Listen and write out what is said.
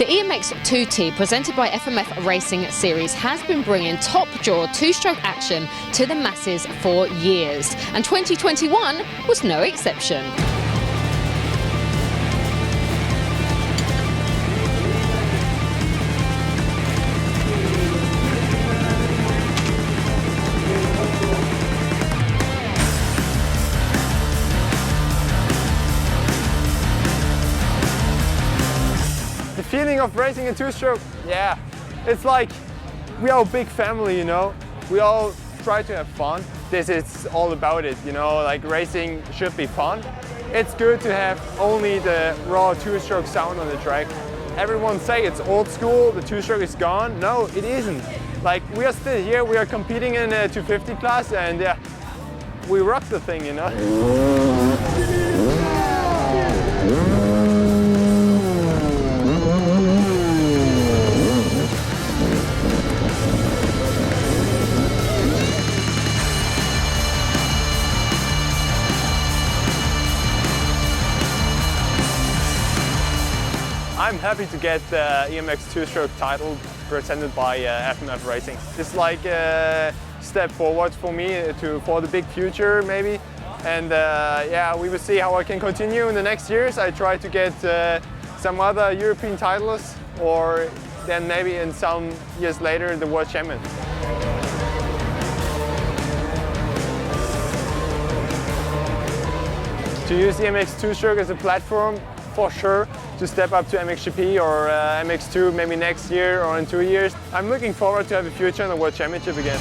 The EMX2t presented by FMF Racing Series has been bringing top-draw two-stroke action to the masses for years, and 2021 was no exception. The feeling of racing a two-stroke, yeah, it's like we are a big family, you know. We all try to have fun. This is all about it, you know, like racing should be fun. It's good to have only the raw two-stroke sound on the track. Everyone say it's old school, the two-stroke is gone. No, it isn't. Like, we are still here, we are competing in a 250 class, and yeah, we rock the thing, you know. I'm happy to get the EMX two-stroke title presented by FMF Racing. It's like a step forward for me for the big future maybe. And yeah, we will see how I can continue in the next years. I try to get some other European titles, or then maybe in some years later the World Champion. To use EMX two-stroke as a platform, for sure, to step up to MXGP or MX2 maybe next year or in 2 years. I'm looking forward to have a future in the World Championship again.